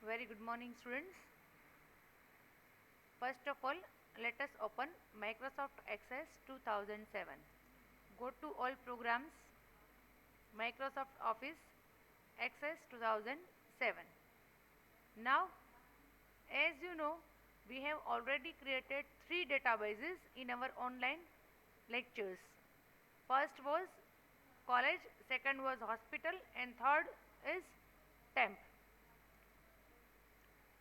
Very good morning, students. First of all, let us open Microsoft Access 2007. Go to all programs, Microsoft Office, Access 2007. Now, as you know, we have already created 3 databases in our online lectures. First was college, second was hospital, and third is temp.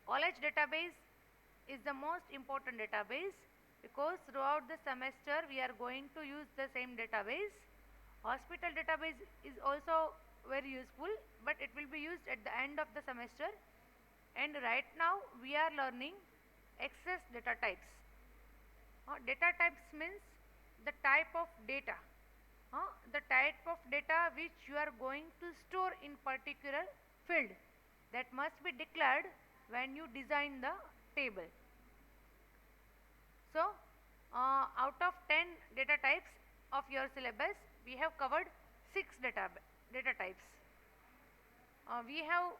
College database is the most important database because throughout the semester we are going to use the same database. Hospital database is also very useful, but it will be used at the end of the semester. And right now we are learning access data types. Data types means the type of data. The type of data which you are going to store in particular field that must be declared when you design the table. So, out of 10 data types of your syllabus, we have covered 6 data types. We have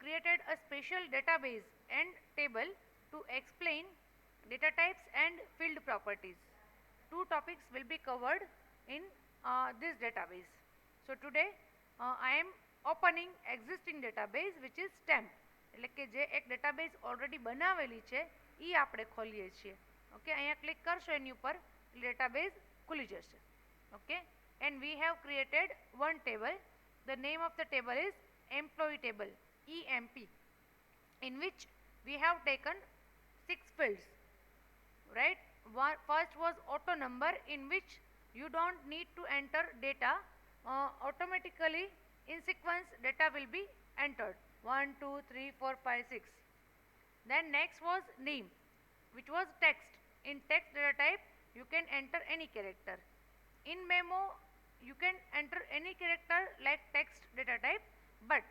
created a special database and table to explain data types and field properties. 2 topics will be covered in this database. So, today I am opening existing database which is temp. એટલે કે જે એક database already બનાવેલી છે એ આપણે ખોલીએ છીએ. Okay, અહીંયા ક્લિક કરશો એની ઉપર ડેટાબેઝ ખુલી જશે. Okay, and we have created one table. The name of the table is employee table, EMP, in which we have taken 6 fields, right? First was auto number, in which you don't need to enter data, automatically in sequence data will be entered 1 2 3 4 5 6. Then next was name, which was text. In text data type you can enter any character. In memo you can enter any character like text data type, but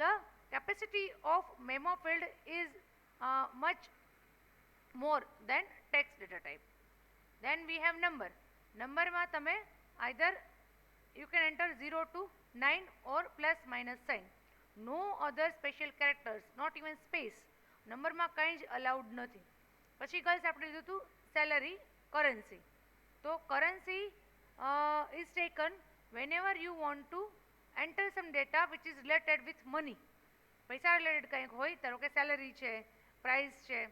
the capacity of memo field is much more than text data type. Then we have number. Number ma tame either you can enter 0 to 9 or plus minus sign. No other special characters, not even space. Number માં કંઈ જ allowed નથી. પછી girls આપણે લીધું હતું salary, currency. તો currency is taken whenever you want to enter some data which is related with money. પૈસા રિલેટેડ કંઈક હોય, ધારો કે સેલરી છે, પ્રાઇસ છે,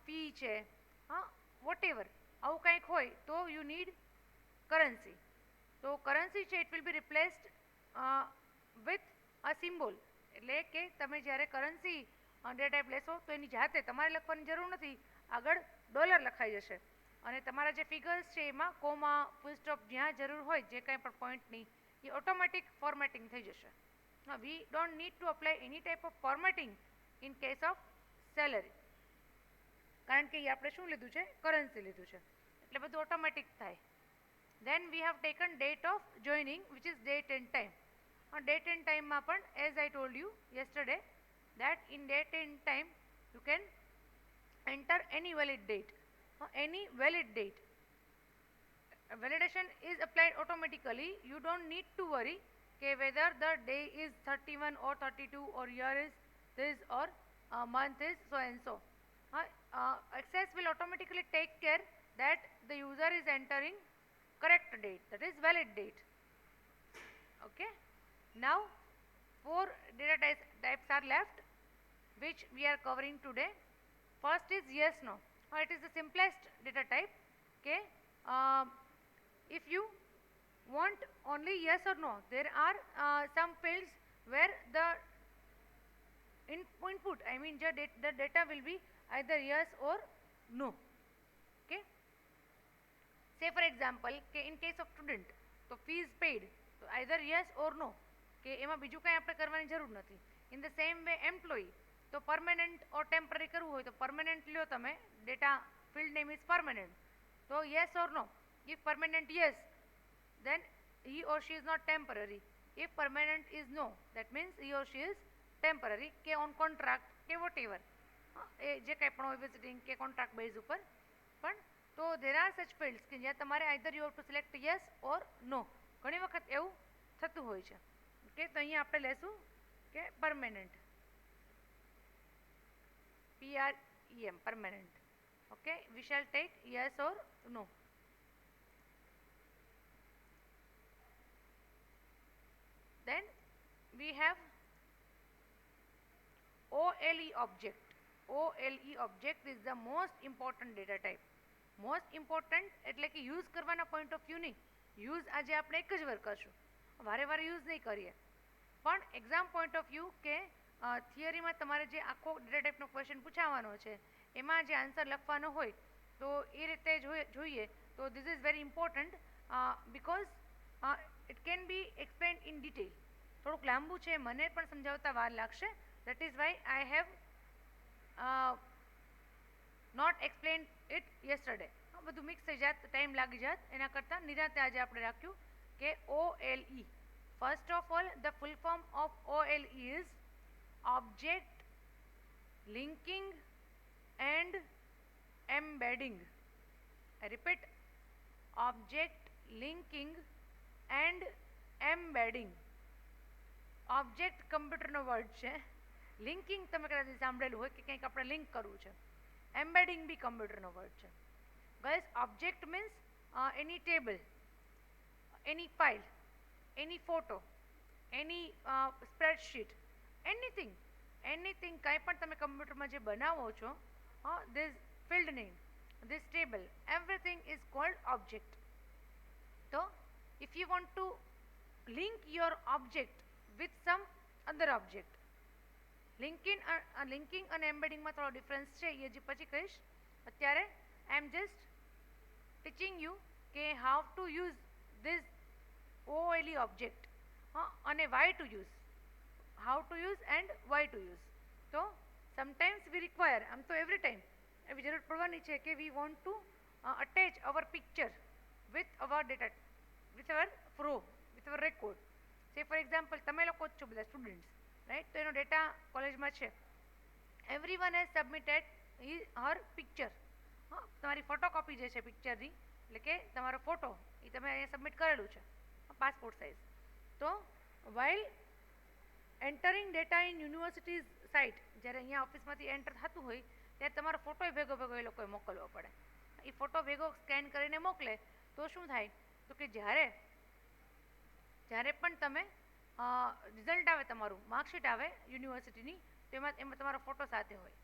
ફી છે, વોટ એવર આવું કંઈક હોય તો યુ નીડ કરન્સી. તો કરન્સી છે it will be replaced with a symbol. એટલે કે તમે જ્યારે કરન્સી ડેટા ટાઈપ લેશો તો એની જાતે તમારે લખવાની જરૂર નથી, આગળ ડોલર લખાઈ જશે અને તમારા જે ફિગર્સ છે એમાં કોમા, ફૂલ સ્ટોપ જ્યાં જરૂર હોય જે કાંઈ પણ પોઈન્ટની એ ઓટોમેટિક ફોર્મેટિંગ થઈ જશે. We don't need to apply any type of formatting in case of salary, કારણ કે એ આપણે શું લીધું છે, કરન્સી લીધું છે, એટલે બધું ઓટોમેટિક થાય. Then we have taken date of joining, which is date and time. Date and time માં પણ as I told you yesterday that in date and time you can enter any valid date, any valid date. Validation is applied automatically. You don't need to worry okay, whether the day is 31 or 32 or year is this or month is so and so. Access will automatically take care that the user is entering correct date, that is valid date. Okay, now 4 data types are left which we are covering today. First is yes no. It is the simplest data type. Okay, if you want only yes or no, there are some fields where the input, I mean the data will be either yes or no. Okay, say for example કે in case of student તો fees paid તો either yes or no, કે એમાં બીજું કંઈ આપણે કરવાની જરૂર નથી. In the same way employee તો permanent or temporary કરવું હોય તો permanent લ્યો તમે, data field name is permanent, તો yes or no. If permanent yes, then he or she is not temporary. If permanent is no, that means he or she is temporary કે on contract કે whatever, જે કંઈ પણ હોય visiting કે contract base ઉપર પણ. તો there are such fields કે જ્યાં તમારે either you have to select yes or no. ઘણી વખત એવું થતું હોય છે. ઓકે, તો અહીંયા આપણે લેશું કે permanent. PREM, permanent. Okay, we shall take yes or no. Then we have OLE object. OLE object is the most important data type. Most important એટલે કે યુઝ કરવાના પોઈન્ટ ઓફ વ્યૂ નહીં, યુઝ આજે આપણે એક જ વાર કરશું, વારે વારે યુઝ નહીં કરીએ, પણ એક્ઝામ પોઈન્ટ ઓફ વ્યૂ કે થિયરીમાં તમારે જે આખો ડેટા ટાઈપનો ક્વેશ્ચન પૂછાવાનો છે એમાં જે આન્સર લખવાનો હોય તો એ રીતે જોઈએ તો this is very important because it can be explain in detail. થોડુંક લાંબુ છે, મને પણ સમજાવતા વાર લાગશે, that is why I have not explain it yesterday. બધું મિક્સ થઈ જાત, ટાઈમ લાગી જાત, એના કરતાં નિરાંતે આજે આપણે રાખ્યું કે OLE. First of all the full form of OLE is object linking and embedding. I repeat, object linking and embedding. Object કમ્પ્યુટરનો વર્ડ છે, લિંકિંગ તમે કદાચ સાંભળેલું હોય કે કંઈક આપણે લિંક કરવું છે, એમ્બેડિંગ બી કમ્પ્યુટરનો વર્ડ છે. ગાઈઝ, ઓબ્જેક્ટ મીન્સ એની ટેબલ, એની ફાઇલ, એની ફોટો, એની સ્પ્રેડશીટ, એનીથિંગ કંઈ પણ તમે કમ્પ્યુટરમાં જે બનાવો છો, this field name, this table, everything is called object. So if you want to link your object with some other object, linking and embedding માં થોડો difference છે, એ જે પછી કહીશ. અત્યારે I am just teaching you કે how to use this OLE object અને why to use, how to use and why to use. So sometimes we require, આમ તો every time એવી જરૂર પડવાની છે કે we want to attach our picture with our data, with our pro, with our record. Say for example તમે લોકો જ છો બધા સ્ટુડન્ટ્સ, રાઈટ? તો એનો ડેટા કોલેજમાં છે, every one has submitted Har picture. તમારી ફોટોકોપી જે છે પિક્ચરની, એટલે કે તમારો ફોટો એ તમે અહીંયા સબમિટ કરેલું છે, પાસપોર્ટ સાઇઝ. તો while entering data in universities site, જ્યારે અહીંયા ઓફિસમાંથી એન્ટર થતું હોય ત્યારે તમારો ફોટો ભેગો એ લોકોએ મોકલવો પડે. એ ફોટો ભેગો સ્કેન કરીને મોકલે તો શું થાય, તો કે જ્યારે પણ તમે રિઝલ્ટ આવે, તમારું માર્કશીટ આવે યુનિવર્સિટીની, તો એમાં તમારો ફોટો સાથે હોય.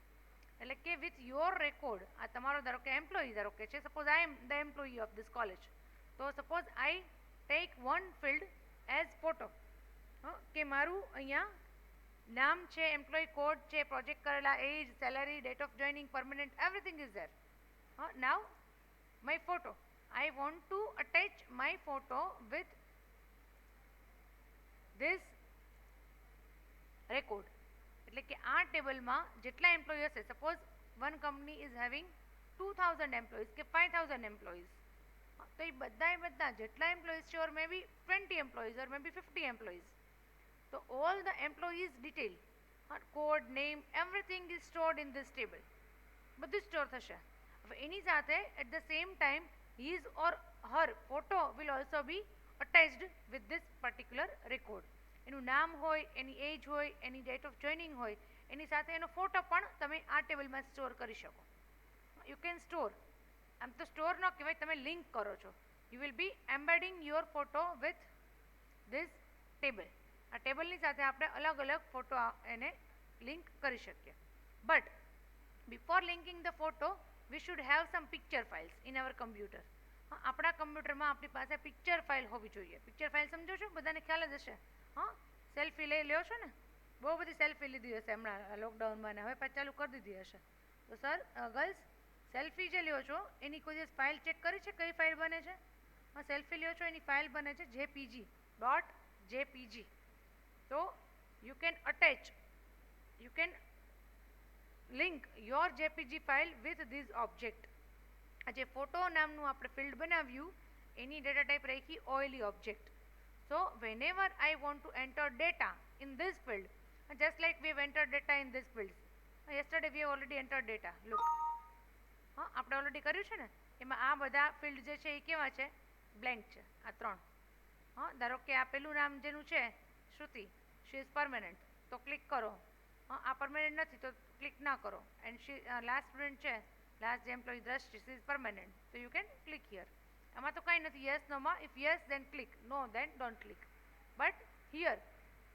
એટલે કે વિથ યોર રેકોર્ડ, આ તમારો ધારો કે એમ્પ્લોયી ધારો કે છે, suppose I am the employee of this college, તો suppose I take one field as photo, કે મારું અહીંયા નામ છે, એમ્પ્લોયી કોડ છે, પ્રોજેક્ટ કરેલા, age, salary, date of joining, permanent, everything is there. Now my photo, I want to attach my photo with this record. એટલે કે આ ટેબલમાં જેટલા એમ્પ્લોયી હશે, suppose one company is having 2000 employees કે 5000 employees, તો એ બધા જેટલા એમ્પ્લોઈઝ છે, or may be 20 employees or may be 50 employees, so all the employees detail, code, name, everything is stored in this table. બધું સ્ટોર થશે. હવે એની સાથે at the same time his or her photo will also be attached with this particular record. એનું નામ હોય, એની એજ હોય, એની date of joining હોય, એની સાથે એનો ફોટો પણ તમે આ ટેબલમાં સ્ટોર કરી શકો. યુ કેન સ્ટોર, આમ તો સ્ટોર ન કહેવાય, તમે લિંક કરો છો. You will be embedding your photo with this table. આ ટેબલની સાથે આપણે અલગ અલગ ફોટો એને લિંક કરી શકીએ. But before linking the photo we should have sum picture files in our computer. આપણા કમ્પ્યુટરમાં આપણી પાસે પિક્ચર ફાઇલ હોવી જોઈએ. પિક્ચર ફાઇલ સમજો છો? બધાને ખ્યાલ જ હશે. સેલ્ફી લ્યો છો ને, બહુ બધી સેલ્ફી લીધી હશે હમણાં લોકડાઉનમાં, ને હવે પાછી ચાલુ કરી દીધી હશે. તો સર ગર્લ્સ, સેલ્ફી જે લ્યો છો એની કોઈ દિવસ ફાઇલ ચેક કરી છે? કઈ ફાઇલ બને છે? સેલ્ફી લ્યો છો એની ફાઇલ બને છે JPG. So you can attach, you can link your JPG file with this object. આ જે ફોટો નામનું આપણે ફિલ્ડ બનાવ્યું એની data type rakhi OLE object. So whenever I want to enter data in this field, just like we have entered data in this field, yesterday we have already entered data, look, આપણે already કર્યું છે ને, એમાં આ બધા field જે છે એ કેવા છે? બ્લેન્ક છે, આ 3. ધારો કે આ પેલું નામ જેનું છે શ્રુતિ, શી ઇઝ પરમેનન્ટ, તો ક્લિક કરો, આ પરમેનન્ટ નથી તો ક્લિક ના કરો. એન્ડ લાસ્ટ સ્ટુડન્ટ છે, લાસ્ટ જે એમ્પ્લોયી દ્રષ્ટિ ઇઝ પરમેનન્ટ, તો યુ કેન ક્લિક હિયર. આમાં તો કંઈ નથી, યસ નોમાં. If yes then click, no then don't click. But here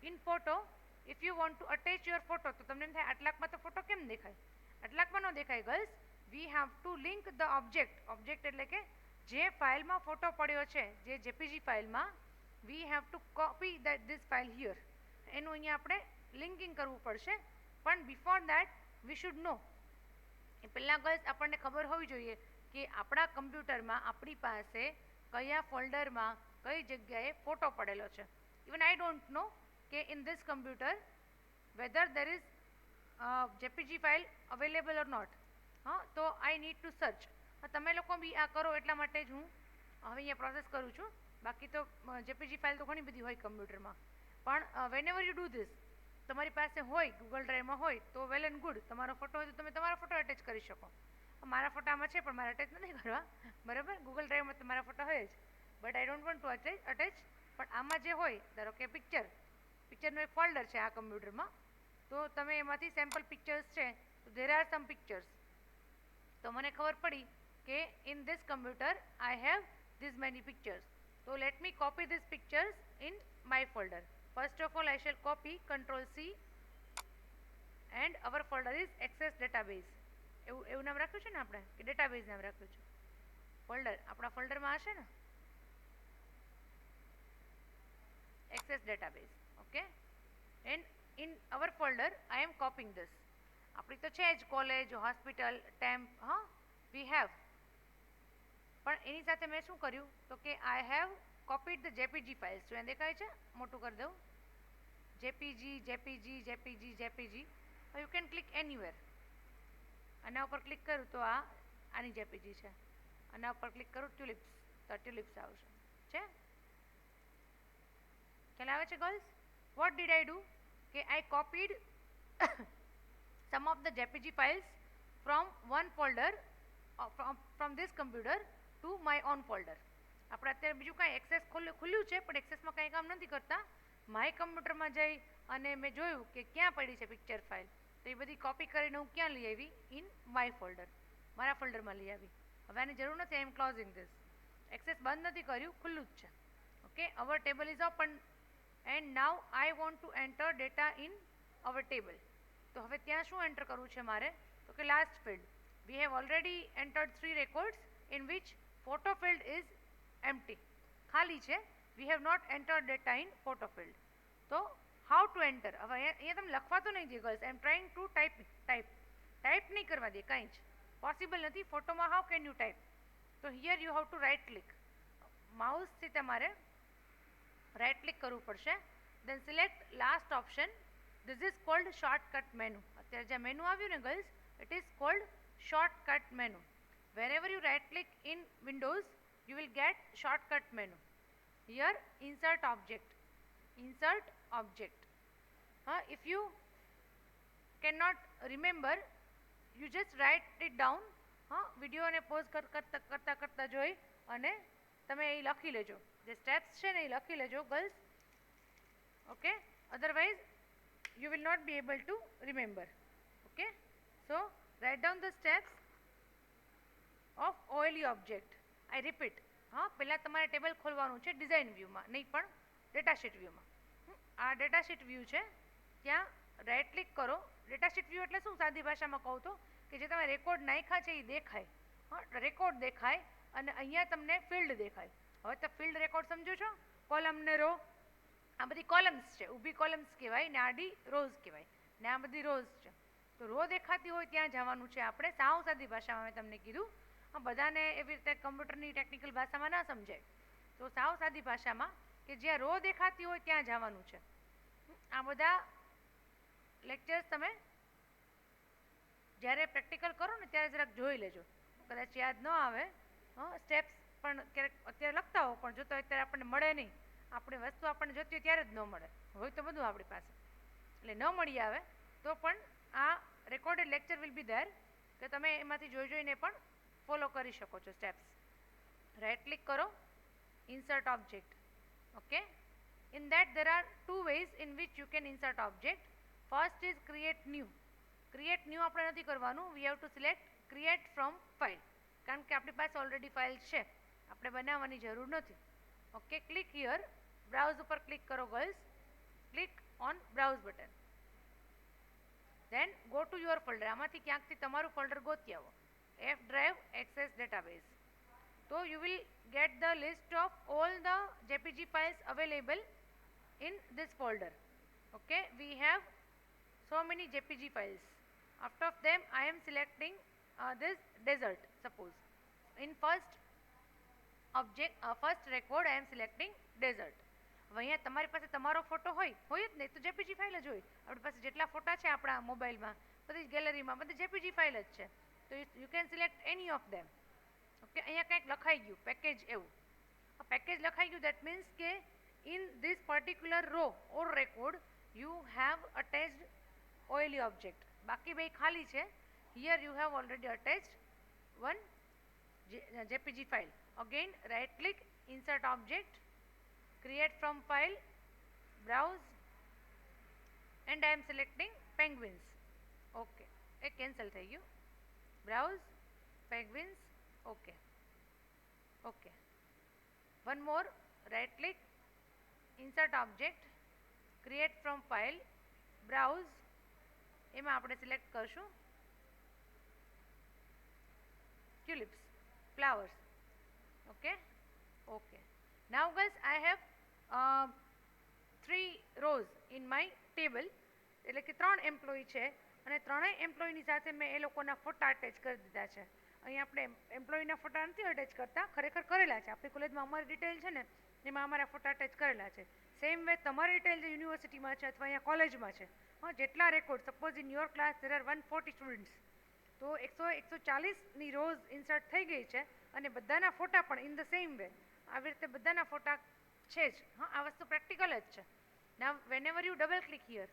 in photo, if you want to attach your photo, તો તમને એમ થાય આટલાકમાં તો ફોટો કેમ દેખાય? આટલાકમાં ન દેખાય girls. V have two link the object. Object એટલે કે જે ફાઇલમાં ફોટો પડ્યો છે, જે જેપીજી ફાઇલમાં, we have to copy this file here. એનું અહીંયા આપણે લિંકિંગ કરવું પડશે. પણ before that we should know, એ પહેલાં ગર્લ્સ આપણને ખબર હોવી જોઈએ કે આપણા કમ્પ્યુટરમાં આપણી પાસે કયા ફોલ્ડરમાં કઈ જગ્યાએ ફોટો પડેલો છે. ઇવન આઈ ડોન્ટ નો કે in this computer whether there is JPG file available or not. હા, તો આઈ નીડ ટુ સર્ચ. તમે લોકો બી આ કરો એટલા માટે જ હું હવે અહીંયા પ્રોસેસ કરું છું. બાકી તો જેપીજી ફાઇલ તો ઘણી બધી હોય કમ્પ્યુટરમાં. પણ whenever you do this, તમારી પાસે હોય, ગૂગલ ડ્રાઈવમાં હોય તો વેલ એન્ડ ગુડ. તમારો ફોટો હોય તો તમે તમારો ફોટો અટેચ કરી શકો. મારા ફોટામાં છે પણ મારે અટેચ નથી કરવા, બરાબર. ગૂગલ ડ્રાઈવમાં તો મારા ફોટો હોય જ, but I don't want to attach. પણ આમાં જે હોય, ધારો કે પિક્ચરનું એક ફોલ્ડર છે આ કમ્પ્યુટરમાં, તો તમે એમાંથી સેમ્પલ પિક્ચર્સ છે, તો ધેર આર સમ પિક્ચર્સ. તો મને ખબર પડી કે in this computer I have this many pictures. તો let me copy this pictures in my folder. First of all, I shall copy Control C and our folder is Access Database. એવું નામ રાખ્યું છે ને આપણે, કે ડેટાબેઝ નામ રાખ્યું છે? ફોલ્ડર આપણા ફોલ્ડરમાં હશે ને, Access Database. Okay, and in our folder I am copying this. આપણી તો છે જ કોલેજ, હોસ્પિટલ, ટેમ્પ, હા વી હેવ. પણ એની સાથે મેં શું કર્યું તો કે I have copied the JPEG files. જો એ દેખાય છે, મોટું કરી દઉં, JPEG JPEG JPEG JPEG. You can click anywhere. આના ઉપર ક્લિક કરું તો આ આની જેપીજી છે. આના ઉપર ક્લિક કરું ટ્યુલિપ્સ, તો ટ્યુલિપ્સ આવશે. છે ખ્યાલ આવે છે girls? What did I do કે આઈ કોપીડ some of the JPG files from one folder from this computer to my own folder. આપણે અત્યારે બીજું કાંઈ એક્સેસ ખુલ્યું છે પણ એક્સેસમાં કાંઈ કામ નથી કરતા. માય કમ્પ્યુટરમાં જઈ અને મેં જોયું કે ક્યાં પડી છે પિક્ચર ફાઇલ, તો એ બધી કોપી કરીને હું ક્યાં લઈ આવી? ઇન માય ફોલ્ડર, મારા ફોલ્ડરમાં લઈ આવી. હવે આની જરૂર નથી, I am closing this. Access બંધ નથી કર્યું, ખુલ્લું જ છે. Okay, our table is open and now I want to enter data in our table. તો હવે ત્યાં શું એન્ટર કરવું છે મારે? તો કે last field. We have already entered 3 records in which photo field is empty, ખાલી છે. We have not entered data in photo field. તો હાઉ ટુ એન્ટર? હવે અહીંયા તમે લખવા તો નહીં દે girls. I am trying to type નહીં કરવા દે, કાંઈ જ પોસિબલ નથી. ફોટોમાં હાઉ કેન યુ ટાઈપ? તો here you have to right click. માઉસથી તમારે રાઇટ ક્લિક કરવું પડશે. દેન select last option. This is called shortcut menu. અત્યારે જે મેનુ આવ્યું ને girls, it is called shortcut menu. Wherever you right click in Windows, you will get shortcut menu. Here insert object. Insert object. If you cannot remember, you just write it down. વિડીયોને pose કરતા જોઈ અને તમે એ લખી લેજો. જે steps છે ને એ લખી લેજો girls. Okay, otherwise you will not be able to remember. Okay, so write down the steps of OLE object. I repeat, પહેલાં તમારે ટેબલ ખોલવાનું છે ડિઝાઇન વ્યૂમાં, નહીં પણ ડેટાશીટ વ્યૂમાં. આ ડેટાશીટ વ્યૂ છે, ત્યાં રાઇટ ક્લિક કરો. ડેટાશીટ વ્યૂ એટલે શું? સાદી ભાષામાં કહું તો કે જે તમે રેકોર્ડ નાખ્યા છે એ દેખાય. રેકોર્ડ દેખાય અને અહીંયા તમને ફિલ્ડ દેખાય. હવે તો ફિલ્ડ રેકોર્ડ સમજો છો? કોલમ ને રો, આ બધી કોલમ્સ છે. ઊભી કોલમ્સ કહેવાય ને આડી રોઝ કહેવાય, ને આ બધી રોઝ છે. તો રો દેખાતી હોય ત્યાં જવાનું છે આપણે. સાવ સાદી ભાષામાં મેં તમને કીધું. બધાને એવી રીતે કમ્પ્યુટરની ટેકનિકલ ભાષામાં ના સમજાય, તો સાવ સાદી ભાષામાં કે જ્યાં રો દેખાતી હોય ત્યાં જવાનું છે. આ બધા લેક્ચર્સ તમે જ્યારે પ્રેક્ટિકલ કરો ને ત્યારે જરાક જોઈ લેજો. કદાચ યાદ ન આવે સ્ટેપ્સ, પણ ક્યારેક અત્યારે લખતા હો પણ જોતો અત્યારે આપણને મળે નહીં. આપણી વસ્તુ આપણને જોતી હોય ત્યારે જ ન મળે, હોય તો બધું આપણી પાસે, એટલે ન મળી આવે તો પણ આ recorded lecture will be there, કે તમે એમાંથી જોઈને પણ ફોલો કરી શકો છો સ્ટેપ્સ. રાઇટ ક્લિક કરો, insert object. Okay, in that there are two ways in which you can insert object. First is create new. Create new આપણે નથી કરવાનું, વી have to select create from file, કારણ કે આપણી પાસે ઓલરેડી ફાઇલ છે, આપણે બનાવવાની જરૂર નથી. ઓકે, ક્લિક હિયર, બ્રાઉઝ ઉપર ક્લિક કરો girls, click on browse button, then go to your folder. આમાંથી ક્યાંકથી તમારું ફોલ્ડર ગોતી આવો, એફ ડ્રાઈવ એક્સેસ ડેટાબેઝ. તો you will get the list of all the JPG files available in this folder. Okay, we have so many JPG files. After of them I am selecting this desert. Suppose in first object first record I am selecting desert. હવે અહીંયા તમારી પાસે તમારો photo હોય જ નહીં તો JPG file જ હોય. આપણી પાસે જેટલા ફોટા છે આપણા મોબાઈલમાં, બધી ગેલેરીમાં બધી જેપીજી ફાઇલ જ છે, તો you can select any of them. Okay, અહીંયા કંઈક લખાઈ ગયું પેકેજ, એવું આ પેકેજ લખાઈ ગયું, દેટ મીન્સ કે in this particular row or record you have attached OLE object. બાકી બે ખાલી છે. Here you have already attached one JPG file. Again right click, insert object, create from file, browse, and I am selecting penguins. Okay, A cancel થઈ ગયું. browse penguins. Okay, okay, one more, right click, insert object, create from file, browse, એમાં આપણે select કરશું tulips, flowers. Okay, okay, now guys I have 3 rows in my table. એટલે કે 3 employee છે અને ત્રણેય એમ્પ્લોયીની સાથે મેં એ લોકોના ફોટા અટેચ કરી દીધા છે. અહીં આપણે એમ્પ્લોયીના ફોટા નથી અટેચ કરતા, ખરેખર કરેલા છે. આપણી કોલેજમાં અમારી ડિટેલ છે ને એમાં અમારા ફોટા અટેચ કરેલા છે. સેમ વે તમારી ડિટેલ જે યુનિવર્સિટીમાં છે અથવા અહીંયા કોલેજમાં છે, હા, જેટલા record, suppose in your class there are 140 students, તો 140ની રોઝ ઇન્સર્ટ થઈ ગઈ છે અને બધાના ફોટા પણ ઇન ધ સેમ વે આવી રીતે બધાના ફોટા છે જ. હા, આ વસ્તુ પ્રેક્ટિકલ જ છે. Now whenever you double click here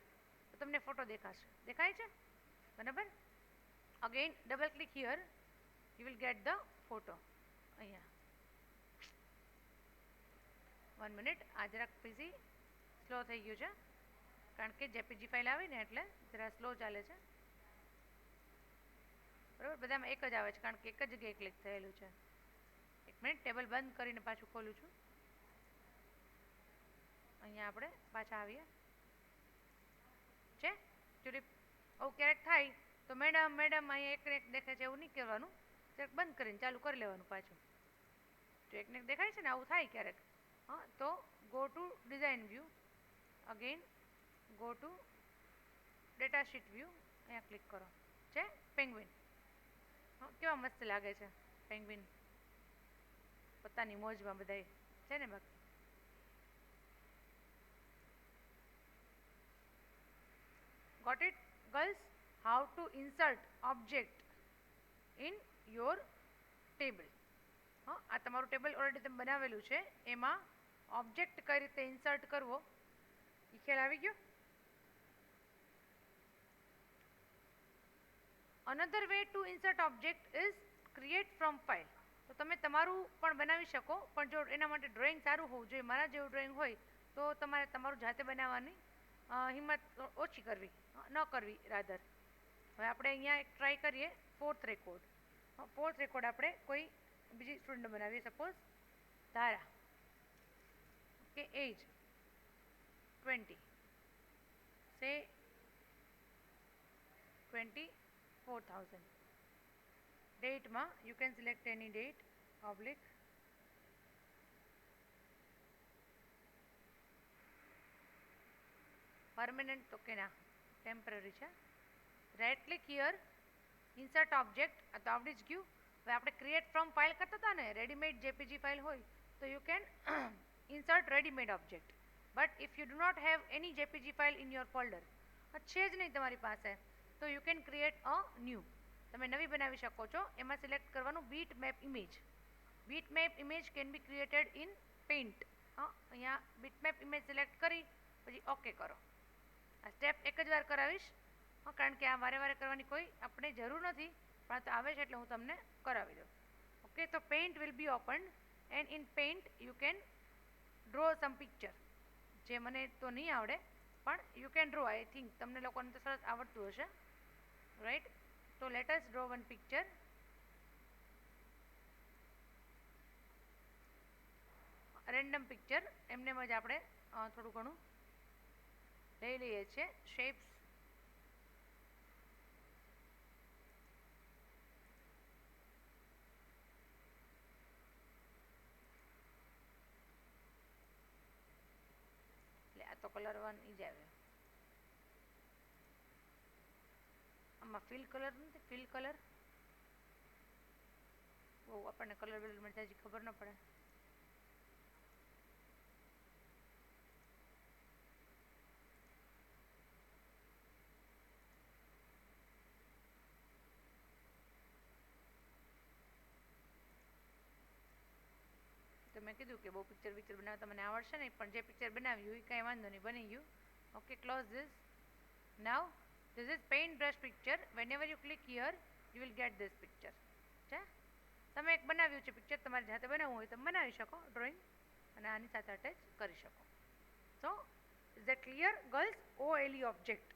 તો તમને ફોટો દેખાશે, દેખાય છે બરાબર. Again double click here, you will get the photo. અહીંયા 1 મિનિટ, આ જરાક પીસી સ્લો થઈ ગયું છે કારણ કે જેપીજી ફાઇલ આવી ને એટલે જરા સ્લો ચાલે છે બરાબર. બધામાં એક જ આવે છે કારણ કે એક જ જગ્યાએ ક્લિક થયેલું છે. 1 મિનિટ, ટેબલ બંધ કરીને પાછું ખોલું છું. અહીંયા આપણે પાછા આવીએ છે ટ્યુલિપ. આવું ક્યારેક થાય તો મેડમ મેડમ અહીંયા એકને એક દેખાય છે એવું નહીં કહેવાનું, જરાક બંધ કરીને ચાલુ કરી લેવાનું પાછું. જો એકને એક દેખાય છે ને આવું થાય ક્યારેક, હા, તો go to design view, again go to data sheet view, અહીંયા ક્લિક કરો. છે પેંગ્વિન, હા, કેવા મસ્ત લાગે છે પેંગ્વિન, પોતાની મોજમાં બધાય છે ને. બાકી got it girls, how to insert object in your table. હા, આ તમારું ટેબલ ઓલરેડી તમે બનાવેલું છે, એમાં ઓબ્જેક્ટ કઈ રીતે ઇન્સર્ટ કરવો એ ખ્યાલ આવી ગયો. another way to insert object is create from file. તો તમે તમારું પણ બનાવી શકો, પણ જો એના માટે ડ્રોઈંગ સારું હોવું જોઈએ, મારા જેવું ડ્રોઈંગ હોય તો તમારે તમારું જાતે બનાવવાની હિંમત ઓછી કરવી, ન કરવી રાધર. હવે આપણે અહીંયા એક ટ્રાય કરીએ ફોર્થ રેકોર્ડ. ફોર્થ રેકોર્ડ આપણે કોઈ બીજી સ્ટુડન્ટ બનાવીએ, સપોઝ ધારા. ઓકે, એજ 20, સે 24,000. ડેટમાં you can select any date, oblique, permanent તો કે ના, ટેમ્પરરી છે. Right click here, insert object, આ તો આવડી જ ગયું. હવે આપણે ક્રિએટ ફ્રોમ ફાઇલ કરતા હતા ને, રેડીમેડ જેપીજી ફાઇલ હોય તો you can insert readymade object. But if you do not have any JPG file in your folder, છે જ નહીં તમારી પાસે, તો you can create a new. તમે નવી બનાવી શકો છો. એમાં સિલેક્ટ કરવાનું bitmap image. Bitmap image can be created in paint. હા, અહીંયા બીટ મેપ ઇમેજ સિલેક્ટ કરી પછી ઓકે કરો. આ સ્ટેપ એક જ વાર કરાવીશ, હા, કારણ કે આ વારે વારે કરવાની કોઈ આપણે જરૂર નથી, પણ તો આવે છે એટલે હું તમને કરાવી દઉં. ઓકે, તો paint will be opened and in paint you can draw some picture. જે મને તો નહીં આવડે પણ you can draw, I think તમને લોકોને તો સરસ આવડતું હશે, રાઈટ. તો let us draw one picture. Random picture એમને જ આપણે થોડું ઘણું લઈ લઈએ છીએ. શેપ્સ એટલે આ તો કલર વન ઈ જ આવે. આમાં ફિલ કલર નથી, ફિલ કલર બહુ આપણને કલર બેલરમાં હજી ખબર ન પડે. તો મેં કીધું કે બહુ પિક્ચર બનાવતા મને આવડશે નહીં, પણ જે પિક્ચર બનાવ્યું એ કાંઈ વાંધો નહીં, બની ગયું. Okay, close this. Now this is paint brush picture. Whenever you click here you will get this picture. છે તમે એક બનાવ્યું છે પિક્ચર, તમારે જાતે બનાવવું હોય તમે બનાવી શકો ડ્રોઈંગ, અને આની સાથે અટેચ કરી શકો. સો is that clear girls? OLE object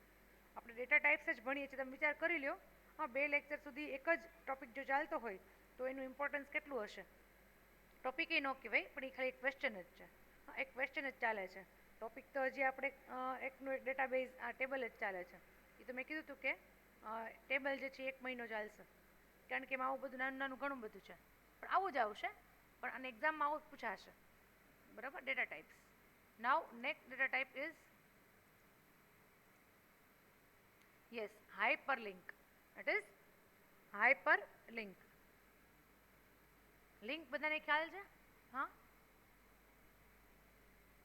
આપણે ડેટા ટાઈપ્સ જ ભણીએ છીએ. તમે વિચાર કરી લો, હા 2 લેક્ચર સુધી એક જ ટોપિક જો ચાલતો હોય તો એનું ઇમ્પોર્ટન્સ કેટલું હશે. ટોપિક એ ન કહેવાય, પણ એ ખાલી એક ક્વેશ્ચન જ છે. એક ક્વેશ્ચન જ ચાલે છે. ટોપિક તો હજી આપણે એકનું એક ડેટાબેઝ આ ટેબલ જ ચાલે છે. એ તો મેં કીધું હતું કે ટેબલ જે છે 1 મહિનો ચાલશે, કારણ કે એમાં આવું બધું નાનું નાનું ઘણું બધું છે. પણ આવું જ આવશે, પણ આને એક્ઝામમાં આવું જ પૂછાશે, બરાબર. Data types. Now next data type is yes hyperlink. It is hyperlink. Link બધાને ખ્યાલ છે? હા,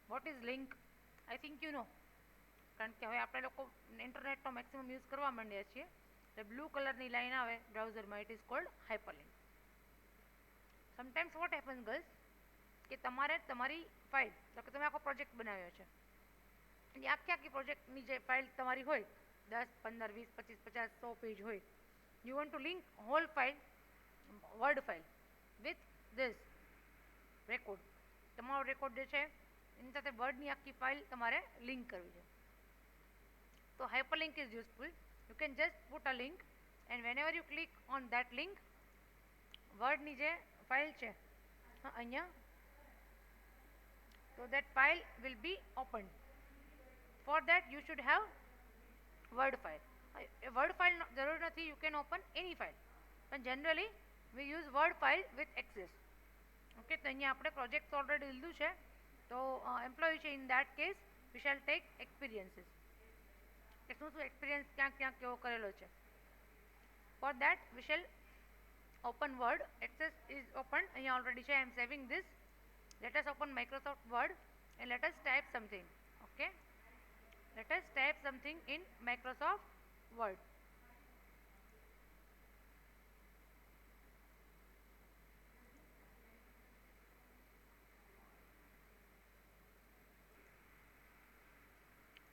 what is link? I think you know, કારણ કે હવે આપણે લોકો ઇન્ટરનેટનો મેક્સિમમ યુઝ કરવા માંડ્યા છીએ. એટલે બ્લુ કલરની લાઈન આવે બ્રાઉઝરમાં, it is called hyperlink. Sometimes what happens girls, કે તમારે તમારી ફાઇલ, તો કે તમે આખો પ્રોજેક્ટ બનાવ્યો છે, એ આખી પ્રોજેક્ટની જે ફાઇલ તમારી હોય 10, 15, 20, 25, 50, 100 પેજ હોય, you want to link whole file, word file with this record. તમારો રેકોર્ડ જે છે એની સાથે વર્ડની આખી ફાઇલ તમારે લિંક કરવી છે. તો hyperlink is useful. You can just put a link, and whenever you click on that link, વર્ડની જે ફાઇલ છે અહીંયા, so that file will be opened. For that you should have word file. A word file જરૂર નથી, you can open any file, પણ generally we use word file with access. Okay, તો અહીંયા આપણે project already લીધું છે, તો employee છે, in that case we shall take experiences, કે શું શું એક્સપિરિયન્સ ક્યાં ક્યાં કેવો કરેલો છે. For that we shall open word. Access is open અહીંયા already છે. I am saving this. Let us open Microsoft Word and let us type something. Okay, let us type something in Microsoft Word.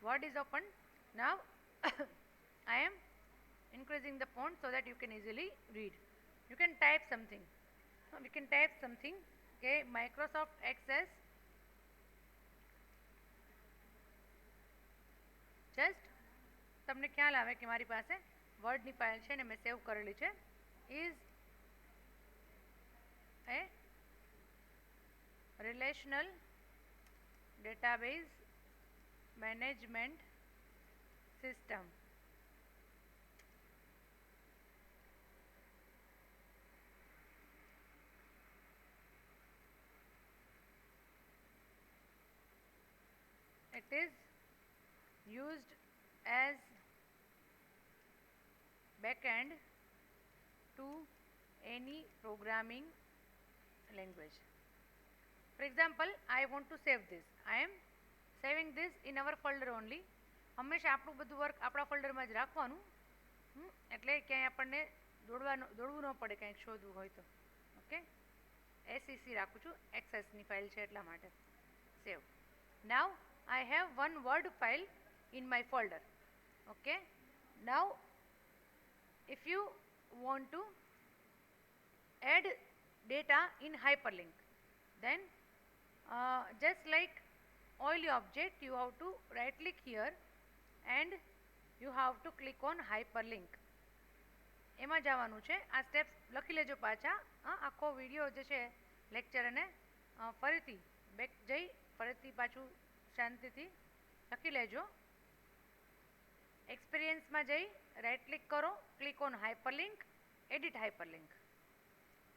Word is open. Now I am increasing the font so that you can easily read. You can type something. We can type something. Okay, Microsoft Access. Just તમને ખ્યાલ આવે કે મારી પાસે વર્ડની file છે ને મેં સેવ કરેલી છે. Is A relational database management system. It is used as backend to any programming language. For example, I want to save this. I am saving this in our folder only. હંમેશા આપણું બધું work આપણા ફોલ્ડરમાં જ રાખવાનું, એટલે ક્યાંય આપણને દોડવું ન પડે કંઈક શોધવું હોય તો. ઓકે, SEC રાખું છું, એક્સેસની ફાઇલ છે એટલા માટે. સેવ. નાવ I have one word file in my folder. Okay, now if you want to add data in hyperlink, then just like oily object, you have to right click here and you have to click on hyperlink. એમાં જવાનું છે. આ steps લખી લેજો પાછા. આખો video જે છે લેક્ચર અને ફરીથી બેક જઈ ફરીથી પાછું શાંતિથી લખી લેજો. એક્સપિરિયન્સમાં જઈ રાઇટ ક્લિક કરો, click on hyperlink, edit hyperlink.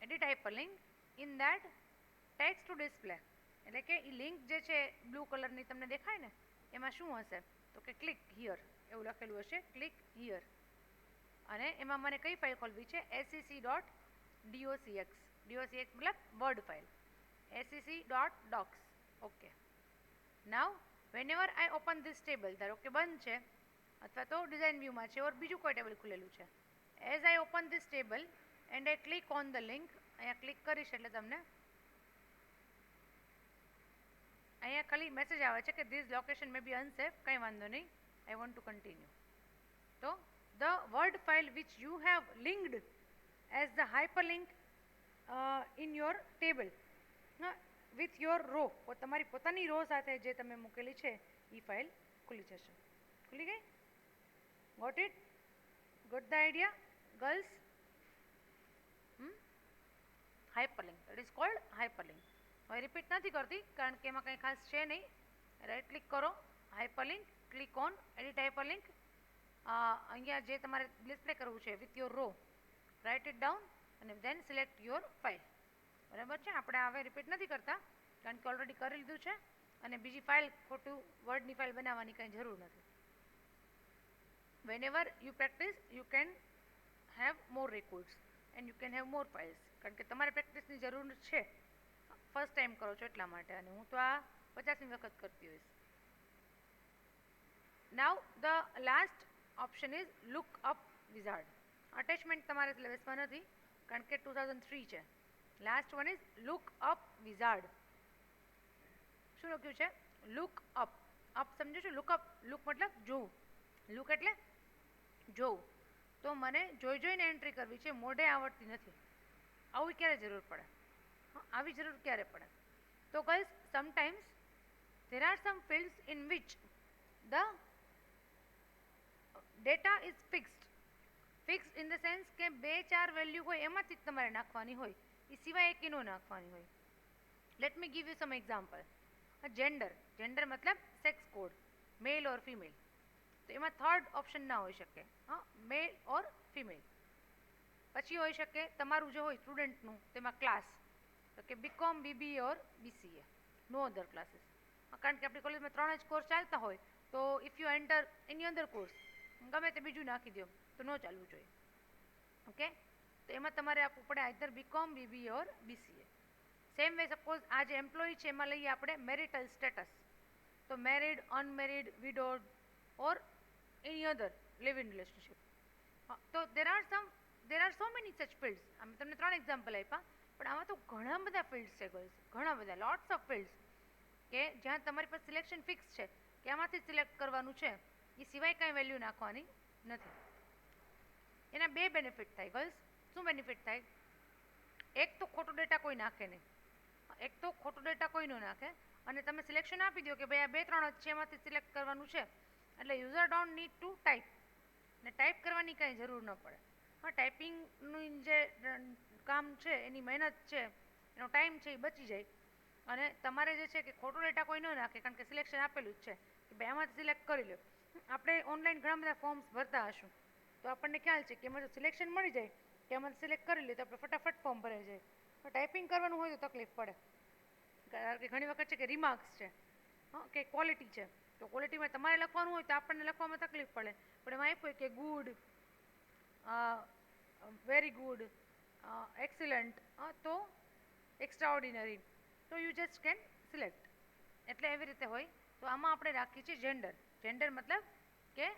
Edit hyperlink in that text two display, એટલે કે એ લિંક જે છે બ્લુ કલરની તમને દેખાય ને એમાં શું હશે તો કે ક્લિક હિયર એવું લખેલું હશે, ક્લિક હિયર. અને એમાં મને કઈ ફાઇલ ખોલવી છે? sec.docx. docx મતલબ word file. sec.docs. Okay. Now whenever I open this table, ધારો કે બંધ છે અથવા તો ડિઝાઇન વ્યૂમાં છે ઓર બીજું કોઈ ટેબલ ખુલેલું છે. As I open this table and I click on the link, અહીંયા ક્લિક કરીશ એટલે તમને અહીંયા ખાલી મેસેજ આવે છે કે this location may be unsafe. કંઈ વાંધો નહીં, આઈ વોન્ટ ટુ કન્ટિન્યુ. તો the word file which you have linked as the hyperlink in your table with your row, તમારી પોતાની રો સાથે જે તમે મૂકેલી છે એ ફાઇલ ખુલી જશે. ખુલી ગઈ? Got it? Got the idea girls? Hyperlink, it is called hyperlink. હવે રિપીટ નથી કરતી કારણ કે એમાં કંઈ ખાસ છે નહીં. રાઇટ ક્લિક કરો, hyperlink, click on edit hyperlink. અહીંયા જે તમારે ડિસ્પ્લે કરવું છે with your row, write it down અને દેન સિલેક્ટ યોર ફાઇલ. બરાબર છે? આપણે હવે રિપીટ નથી કરતા કારણ કે ઓલરેડી કરી લીધું છે અને બીજી ફાઇલ ખોટું વર્ડની ફાઇલ બનાવવાની કંઈ જરૂર નથી. whenever you practice you can have more records and you can have more files, કારણ કે તમારે પ્રેક્ટિસની જરૂર છે, ફર્સ્ટ ટાઈમ કરો છો એટલા માટે. અને હું તો આ 50મી વખત કરતી હોઈશ. નાવ the last option is look up wizard. Attachment તમારે સિલેબસમાં નથી કારણ કે 2003 છે. Last one is look up wizard. શું લખ્યું છે? Look up. અપ સમજો છો? લુક અપ, લુક મતલબ જોવું, લુક એટલે જોવું. તો મને જોઈને એન્ટ્રી કરવી છે, મોઢે આવડતી નથી. આવી ક્યારે જરૂર પડે? આવી જરૂર ક્યારે પડે? તો girls, sometimes there are some fields in which the data is fixed. Fixed in the sense કે 2-4 વેલ્યુ હોય એમાંથી જ તમારે નાખવાની હોય, એ સિવાય એકી નો નાખવાની હોય. Let me give you some example. Gender, gender મતલબ sex code, mail or female. તો એમાં થર્ડ ઓપ્શન ના હોઈ શકે, મેલ ઓર ફિમેલ. પછી હોઈ શકે તમારું જે હોય સ્ટુડન્ટનું તેમાં ક્લાસ, તો કે BCom, BBA or BCA, no other classes. કારણ કે આપણી કોલેજમાં 3 જ કોર્સ ચાલતા હોય તો if you enter any other course ગમે તે બીજું નાખી દો તો ન ચાલવું જોઈએ. ઓકે, તો એમાં તમારે આપવું પડે either BCom, BBA or BCA. Same way suppose આ જે એમ્પ્લોય છે એમાં લઈએ આપણે મેરિટલ સ્ટેટસ, તો married, unmarried, widowed or any other live in relationship. તો there are so many such fields. અમે તમને 3 એક્ઝામ્પલ આપ્યા, પણ આમાં તો ઘણા બધા ફિલ્ડ્સ છે ગર્લ્સ, ઘણા બધા, લોટ્સ ઓફ ફિલ્ડ્સ, કે જ્યાં તમારી પાસે સિલેક્શન ફિક્સ છે કે આમાંથી સિલેક્ટ કરવાનું છે, એ સિવાય કાંઈ વેલ્યુ નાખવાની નથી. એના 2 બેનિફિટ થાય ગર્લ્સ. શું બેનિફિટ થાય? એક તો ખોટો ડેટા કોઈ નાખે નહીં, એક તો ખોટો ડેટા કોઈ ન નાખે, અને તમે સિલેક્શન આપી દો કે ભાઈ આ 2-3 જ છે એમાંથી સિલેક્ટ કરવાનું છે, એટલે user don't need to type, ને ટાઈપ કરવાની કાંઈ જરૂર ન પડે. ટાઈપિંગનું જે કામ છે, એની મહેનત છે, એનો ટાઈમ છે એ બચી જાય. અને તમારે જે છે કે ખોટો ડેટા કોઈ ન નાખે કારણ કે સિલેક્શન આપેલું જ છે કે ભાઈ આમાંથી સિલેક્ટ કરી લો. આપણે ઓનલાઈન ઘણા બધા ફોર્મ્સ ભરતા હશું તો આપણને ખ્યાલ છે કે એમાં જો સિલેક્શન મળી જાય કે આમાંથી સિલેક્ટ કરી લે તો આપણે ફટાફટ ફોર્મ ભરાઈ જાય. ટાઈપિંગ કરવાનું હોય તો તકલીફ પડે, કારણ કે ઘણી વખત છે કે રિમાર્ક્સ છે, કે ક્વોલિટી છે, તો ક્વોલિટીમાં તમારે લખવાનું હોય તો આપણને લખવામાં તકલીફ પડે. પણ એમાં આપ્યું કે ગુડ, વેરી ગુડ, એક્સિલન્ટ, તો એક્સ્ટ્રાઓર્ડિનરી, તો યુ જસ્ટ કેન સિલેક્ટ. એટલે એવી રીતે હોય. તો આમાં આપણે રાખીએ છીએ જેન્ડર. જેન્ડર મતલબ કે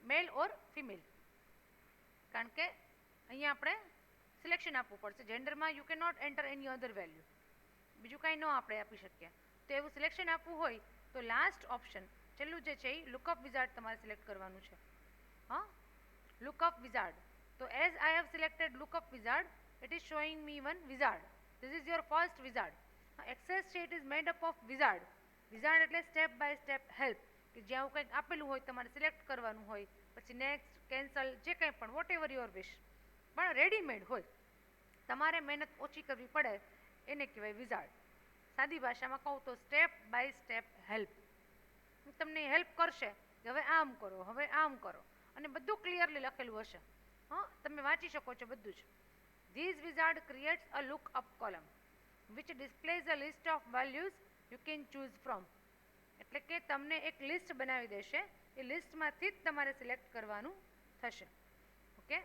મેલ ઓર ફિમેલ, કારણ કે અહીંયા આપણે સિલેક્શન આપવું પડશે. જેન્ડરમાં you can not enter any other value, બીજું કાંઈ ન આપણે આપી શકીએ. તો એવું સિલેક્શન આપવું હોય તો લાસ્ટ ઓપ્શન છેલ્લું જે છે એ લુકઅપ વિઝાર્ડ તમારે સિલેક્ટ કરવાનું છે. Lookup wizard. તો as I have selected lookup wizard, it is showing me one wizard. This is your first wizard. Access છે it is made up of wizard. Wizard એટલે સ્ટેપ બાય સ્ટેપ હેલ્પ, કે જ્યાં આવું કંઈક આપેલું હોય તમારે સિલેક્ટ કરવાનું હોય, પછી નેક્સ્ટ, કેન્સલ, જે કંઈ પણ વોટ એવર યોર વિશ, પણ રેડીમેડ હોય, તમારે મહેનત ઓછી કરવી પડે, એને કહેવાય વિઝાર્ડ. સાદી ભાષામાં કહું તો સ્ટેપ બાય સ્ટેપ હેલ્પ. તમને હેલ્પ કરશે કે હવે આમ કરો, હવે આમ કરો, અને બધું ક્લિયરલી લખેલું હશે. તમે વાંચી શકો છો બધું જ. These wizard creates a lookup column which displays a list of values you can choose from. એટલે કે તમને એક લિસ્ટ બનાવી દેશે, એ લિસ્ટમાંથી જ તમારે સિલેક્ટ કરવાનું થશે. Okay,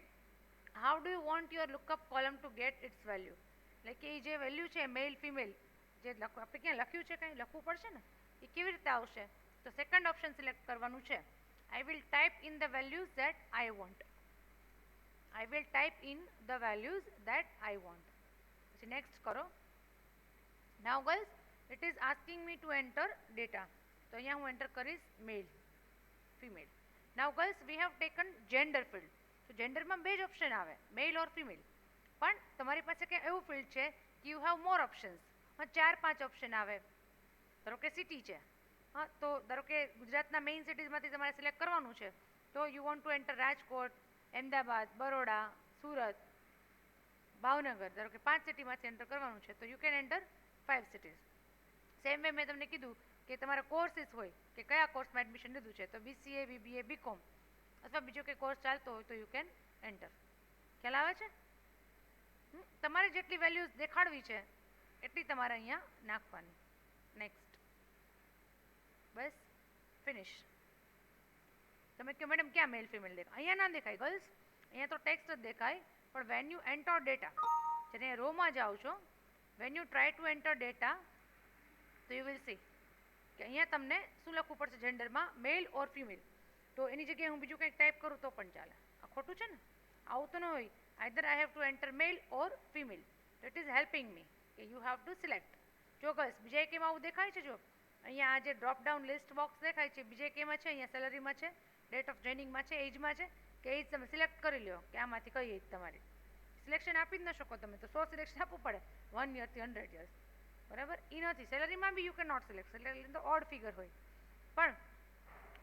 how do you want your lookup column to get its value. એટલે કે એ જે વેલ્યુ છે મેલ ફિમેલ, જે આપણે ક્યાં લખ્યું છે, કંઈ લખવું પડશે ને, એ કેવી રીતે આવશે? તો સેકન્ડ ઓપ્શન સિલેક્ટ કરવાનું છે. I will type in the values that I want. I will type in the values that I want. પછી નેક્સ્ટ કરો. Now guys, it is asking me to enter data. તો અહીંયા હું enter કરીશ મેલ, female. Now guys, we have taken gender field. તો જેન્ડરમાં બે જ option આવે, મેલ ઓર ફિમેલ. પણ તમારી પાસે કંઈ એવું ફિલ્ડ છે કે you have more options. 4-5 option આવે. ધારો કે સિટી છે, તો ધારો કે ગુજરાતના મેઇન સિટીઝમાંથી તમારે સિલેક્ટ કરવાનું છે, તો you want to enter Rajkot, Ahmedabad, Baroda, Surat, Bhavnagar, ધારો કે 5 સિટીમાંથી એન્ટર કરવાનું છે, તો you can enter 5 cities. Same way મેં તમને કીધું કે તમારા કોર્સીસ હોય કે કયા કોર્સમાં એડમિશન લીધું છે, તો BCA, BBA, BCom અથવા બીજો કંઈ કોર્સ ચાલતો હોય તો યુ કેન એન્ટર. ખ્યાલ આવે છે? તમારે જેટલી વેલ્યુઝ દેખાડવી છે એટલી તમારે અહીંયા નાખવાની. નેક્સ્ટ. બસ ફિનિશ. તમે કહો મેડમ ક્યાં મેલ ફિમેલ દેખાય? અહીંયા ના દેખાય ગર્લ્સ, અહીંયા તો ટેક્સ્ટ જ દેખાય. પણ વેન યુ એન્ટર ડેટા, જ્યારે રોમાં જાઓ છો, when you try to enter data, તો you will see કે અહીંયા તમને શું લખવું પડશે જેન્ડરમાં, મેલ ઓર ફિમેલ. તો એની જગ્યાએ હું બીજું કંઈક ટાઈપ કરું તો પણ ચાલે. આ ખોટું છે ને, આવું તો ન હોય. Either I have to enter male or female. તો ઇટ ઇઝ હેલ્પિંગ મી કે યુ હેવ ટુ સિલેક્ટ. જો ગર્લ્સ બીજા કેમાં આવું દેખાય છે, જો અહીંયા આ જે ડ્રોપ ડાઉન લિસ્ટ બોક્સ દેખાય છે, બીજે કેમાં છે, અહીંયા સેલરીમાં છે, ડેટ ઓફ જોઈનિંગમાં છે, એજમાં છે, કે એજ તમે સિલેક્ટ કરી લો કે આમાંથી કઈ એજ તમારી. સિલેક્શન આપી જ ન શકો તમે, તો 100 સિલેક્શન આપવું પડે 1 year થી 100 years. બરાબર? એ નથી. સેલરીમાં બી you can not select. Salary તો ઓડ ફિગર હોય, પણ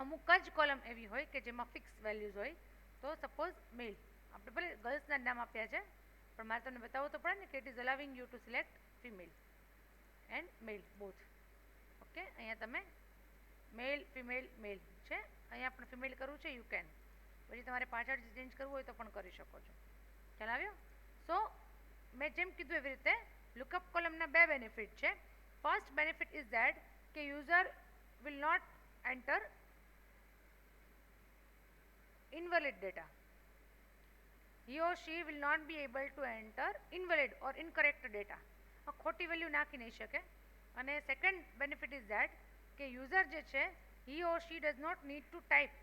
અમુક જ કોલમ એવી હોય કે જેમાં ફિક્સ વેલ્યુઝ હોય. તો સપોઝ મેલ, આપણે ભલે ગર્લ્સના નામ આપ્યા છે, પણ મારે તમને બતાવવું તો પડે ને કે it is allowing you to select female and male both. Okay, અહીંયા તમે મેલ, ફિમેલ, મેલ છે, અહીંયા પણ ફિમેલ કરવું છે, યુ કેન. પછી તમારે પાછળ ચેન્જ કરવું હોય તો પણ કરી શકો છો. ખ્યાલ આવ્યો? સો મેં જેમ કીધું એવી રીતે લુકઅપ કોલમના બે બેનિફિટ છે. ફર્સ્ટ બેનિફિટ ઇઝ ધેટ કે user will not enter invalid data. He or she will not be able to enter invalid or incorrect data. ખોટી વેલ્યુ નાખી નહીં શકે. અને સેકન્ડ બેનિફિટ ઇઝ ધેટ કે યુઝર જે છે he or she does not need to type.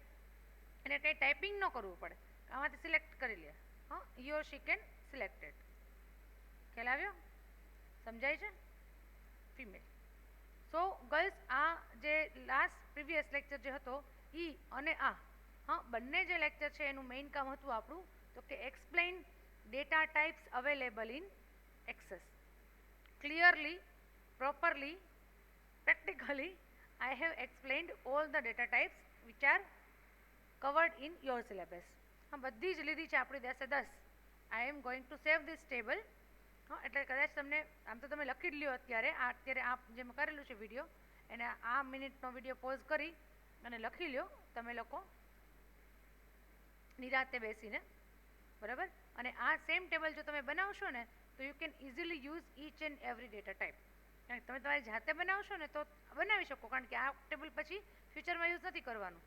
એને કંઈ ટાઈપિંગ ન કરવું પડે, આમાંથી સિલેક્ટ કરી લે. he or she can select it. ખ્યાલ આવ્યો? સમજાય છે? ફિમેલ. સો ગર્લ્સ, આ જે લાસ્ટ પ્રીવિયસ લેક્ચર જે હતો ઈ અને આ બંને જે લેક્ચર છે એનું મેઇન કામ હતું આપણું તો કે explain data types available in access. Clearly, properly, practically I have explained all the data types which are covered in your syllabus. બધી જ લીધી છે આપણી 10 I am going to save this table. એટલે કદાચ તમને આમ તો તમે લખી જ લ્યો અત્યારે આ જે મેં કરેલું છે વિડીયો, એને આ મિનિટનો વિડીયો પોઝ કરી અને લખી લ્યો તમે લોકો નિરાતે બેસીને. બરાબર? અને આ સેમ ટેબલ જો તમે બનાવશો ને તો you can easily use each and every data type. કારણ કે તમે તમારી જાતે બનાવશો ને તો બનાવી શકો, કારણ કે આ ટેબલ પછી ફ્યુચરમાં યુઝ નથી કરવાનું.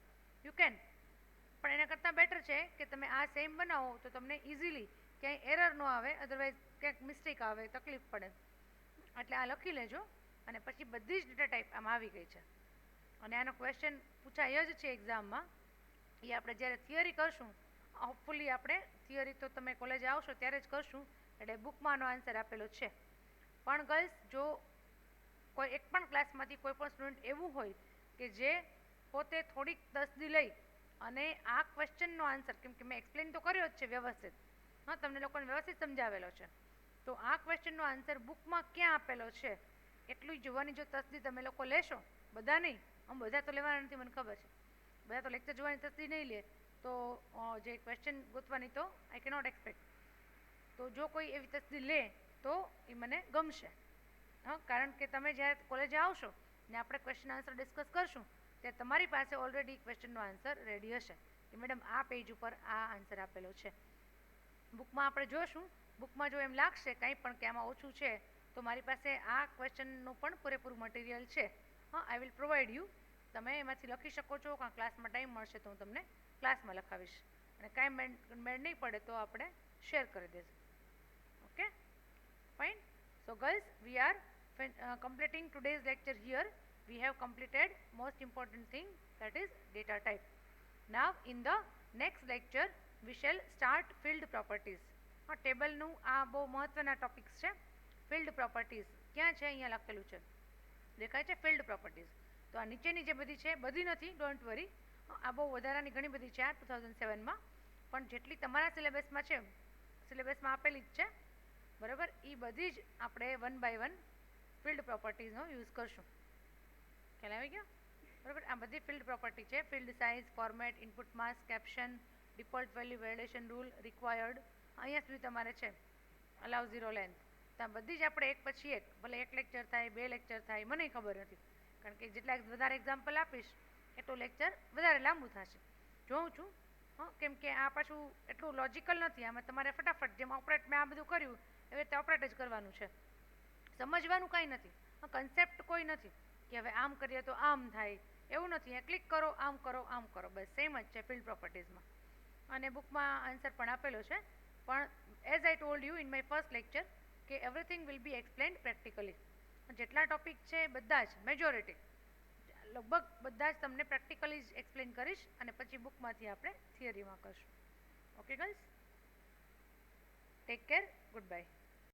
યુ કેન, પણ એના કરતાં બેટર છે કે તમે આ સેમ બનાવો તો તમને ઇઝીલી ક્યાંય એરર ન આવે, અધરવાઇઝ ક્યાંક મિસ્ટેક આવે, તકલીફ પડે. એટલે આ લખી લેજો. અને પછી બધી જ ડેટા ટાઈપ આમાં આવી ગઈ છે. અને આનો ક્વેશ્ચન પૂછાય જ છે એક્ઝામમાં. એ આપણે જ્યારે થિયરી કરશું, હોપફુલી આપણે થિયરી તો તમે કોલેજ આવશો ત્યારે જ કરશું, એટલે બુકમાંનો આન્સર આપેલો છે. પણ ગર્લ્સ, જો કોઈ એક પણ ક્લાસમાંથી કોઈ પણ સ્ટુડન્ટ એવું હોય કે જે પોતે થોડીક તસદી લઈ અને આ ક્વેશ્ચનનો આન્સર, કેમ કે મેં એક્સપ્લેન તો કર્યો જ છે વ્યવસ્થિત, તમને લોકોને વ્યવસ્થિત સમજાવેલો છે, તો આ ક્વેશ્ચનનો આન્સર બુકમાં ક્યાં આપેલો છે એટલું જોવાની જો તસદી તમે લોકો લેશો, બધા નહીં, બધા તો લેવાના નથી, મને ખબર છે, બધા તો લેક્ચર જોવાની તસદી નહીં લે, તો જે ક્વેશ્ચન ગોતવાની તો આઈ કેનોટ એક્સપેક્ટ. તો જો કોઈ એવી તસદી લે તો એ મને ગમશે. હા, કારણ કે તમે જ્યારે કોલેજે આવશો ને આપણે ક્વેશ્ચન આન્સર ડિસ્કસ કરશું ત્યારે તમારી પાસે ઓલરેડી ક્વેશ્ચનનો આન્સર રેડી હશે કે મેડમ આ પેજ ઉપર આ આન્સર આપેલો છે. બુકમાં આપણે જોશું, બુકમાં જો એમ લાગશે કંઈ પણ કે આમાં ઓછું છે તો મારી પાસે આ ક્વેશ્ચનનું પણ પૂરેપૂરું મટીરિયલ છે. હા, આઈ વિલ પ્રોવાઈડ યુ. તમે એમાંથી લખી શકો છો, કાં ક્લાસમાં ટાઈમ મળશે તો હું તમને ક્લાસમાં લખાવીશ, અને કાંઈ મેળ નહીં પડે તો આપણે શેર કરી દઈશું. Okay, fine. So girls, we are completing today's lecture here. We have completed most important thing, that is data type. Now in the next lecture we shall start field properties. હા, ટેબલનું આ બહુ મહત્વના topics છે. Field properties ક્યાં છે? અહીંયા લખેલું છે, દેખાય છે ફિલ્ડ પ્રોપર્ટીઝ. તો આ નીચેની જે બધી છે, બધી નથી, ડોન્ટ વરી, આ બહુ વધારાની ઘણી બધી છે આ 2007માં, પણ જેટલી તમારા સિલેબસમાં છે, સિલેબસમાં આપેલી જ છે બરાબર, એ બધી જ આપણે 1 by 1 ફિલ્ડ પ્રોપર્ટીઝનો યુઝ કરશું. ખ્યાલ આવી ગયો બરાબર? આ બધી ફિલ્ડ પ્રોપર્ટી છે, field size, format, input mask, caption, default value, validation rule, required, અહીંયા સુધી તમારે છે, અલાઉ ઝીરો લેન્થ. તો આ બધી જ આપણે એક પછી એક, ભલે એક લેક્ચર થાય, 2 લેક્ચર થાય, મને ખબર નથી, કારણ કે જેટલા વધારે એક્ઝામ્પલ આપીશ એટલું લેક્ચર વધારે લાંબુ થશે. જોઉં છું, હા, કેમ કે આ પાછું એટલું લોજિકલ નથી, આમાં તમારે ફટાફટ જેમ ઓપરેટ મેં આ બધું કર્યું એવી રીતે ઓપરેટ જ કરવાનું છે, સમજવાનું કાંઈ નથી, કન્સેપ્ટ કોઈ નથી કે હવે આમ કરીએ તો આમ થાય, એવું નથી. ક્લિક કરો, આમ કરો, આમ કરો, બસ સેમ જ છે ફિલ્ડ પ્રોપર્ટીઝમાં. અને બુકમાં આન્સર પણ આપેલો છે, પણ as I told you in my first lecture કે everything will be explained practically. જેટલા ટોપિક છે બધા જ, મેજોરિટી લગભગ બધા જ તમને પ્રેક્ટિકલી જ એક્સપ્લેન કરીશ, અને પછી બુકમાંથી આપણે થિયરીમાં કરશું. Okay girls, take care, good bye.